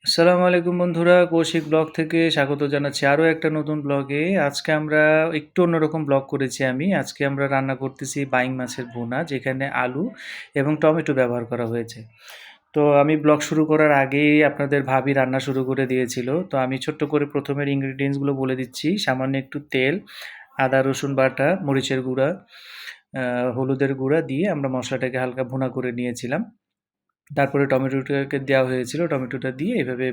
আসসালামু আলাইকুম বন্ধুরা, কৌশিক ব্লগ থেকে স্বাগত জানাচ্ছি আরও একটা নতুন ব্লগে। আজকে আমরা একটু অন্যরকম ব্লগ করেছি আমি। আজকে আমরা রান্না করতেছি বাইং মাছের ভুনা, যেখানে আলু এবং টমেটো ব্যবহার করা হয়েছে। তো আমি ব্লগ শুরু করার আগেই আপনাদের ভাবি রান্না শুরু করে দিয়েছিল। তো আমি ছোট্ট করে প্রথমের ইনগ্রিডিয়েন্টসগুলো বলে দিচ্ছি। সামান্য একটু তেল, আদা রসুন বাটা, মরিচের গুঁড়া, হলুদের গুঁড়া দিয়ে আমরা মশলাটাকে হালকা ভুনা করে নিয়েছিলাম। তারপরে টমেটোটাকে দেওয়া হয়েছিল। টমেটোটা দিয়ে এভাবে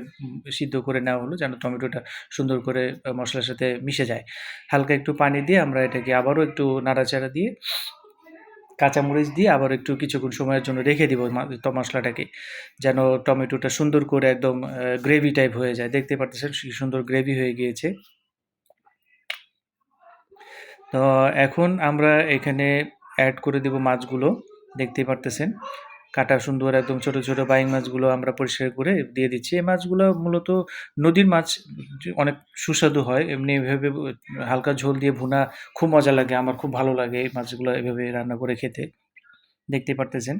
সিদ্ধ করে নেওয়া হলো যেন টমেটোটা সুন্দর করে মসলার সাথে মিশে যায়। হালকা একটু পানি দিয়ে আমরা এটাকে আবারও একটু নাড়াচাড়া দিয়ে কাঁচামরিচ দিয়ে আবার একটু কিছুক্ষণ সময়ের জন্য রেখে দিব মশলাটাকে, যেন টমেটোটা সুন্দর করে একদম গ্রেভি টাইপ হয়ে যায়। দেখতে পারতেছেন কি সুন্দর গ্রেভি হয়ে গিয়েছে। তো এখন আমরা এখানে অ্যাড করে দেব মাছগুলো। দেখতেই পারতেছেন কাটা সুন্দর একদম ছোট ছোট বাইং মাছগুলো আমরা পরিষ্কার করে দিয়ে দিচ্ছি। এই মাছগুলো মূলত নদীর মাছ, অনেক সুস্বাদু হয়। এমনি এভাবে হালকা ঝোল দিয়ে ভুনা খুব মজা লাগে, আমার খুব ভালো লাগে এই মাছগুলো এভাবে রান্না করে খেতে। দেখতে পারতেছেন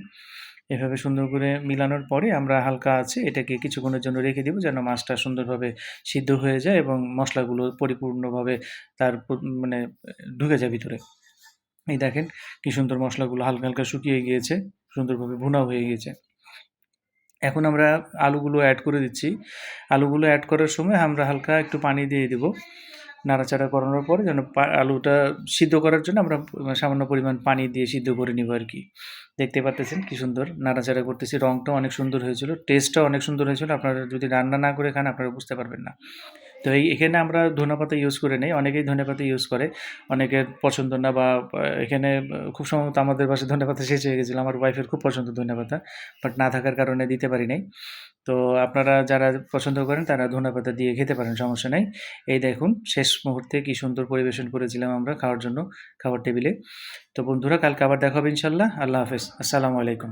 এভাবে সুন্দর করে মিলানোর পরে আমরা হালকা আছে এটাকে কিছুক্ষণের জন্য রেখে দিব যেন মাছটা সুন্দরভাবে সিদ্ধ হয়ে যায় এবং মশলাগুলো পরিপূর্ণভাবে তার মানে ঢুকে যায় ভিতরে। এই দেখেন কি সুন্দর মশলাগুলো হালকা হালকা শুকিয়ে গিয়েছে, সুন্দরভাবে ভুনাও হয়ে গিয়েছে। এখন আমরা আলুগুলো অ্যাড করে দিচ্ছি। আলুগুলো অ্যাড করার সময় আমরা হালকা একটু পানি দিয়ে দেব। নাড়াচাড়া করানোর পরে যেন আলুটা সিদ্ধ করার জন্য আমরা সামান্য পরিমাণ পানি দিয়ে সিদ্ধ করে নিব আরকি। দেখতে পারতেছেন কি সুন্দর নাড়াচাড়া করতেছি। রংটাও অনেক সুন্দর হয়েছিল, টেস্টটাও অনেক সুন্দর হয়েছিল। আপনারা যদি রান্না না করে খান আপনারা বুঝতে পারবেন না। তো এখানে আমরা ধনেপাতা ইউজ করে নেই। অনেকেই ধনেপাতা ইউজ করে। অনেকের পছন্দ না বা এখানে খুব সম্ভবত আমাদের বাসায় ধনেপাতা শেষ হয়ে গেছিল। আমার ওয়াইফের খুব পছন্দ ধনেপাতা। বাট না থাকার কারণে দিতে পারি নাই। তো আপনারা যারা পছন্দ করেন তারা ধনেপাতা দিয়ে খেতে পারেন, সমস্যা নাই। এই দেখুন শেষ মুহূর্তে কি সুন্দর পরিবেশন করেছিলাম আমরা খাওয়ার জন্য খাবার টেবিলে। তো বন্ধুরা কালকে আবার দেখা হবে ইনশাআল্লাহ। আল্লাহ হাফেজ। আসসালামু আলাইকুম।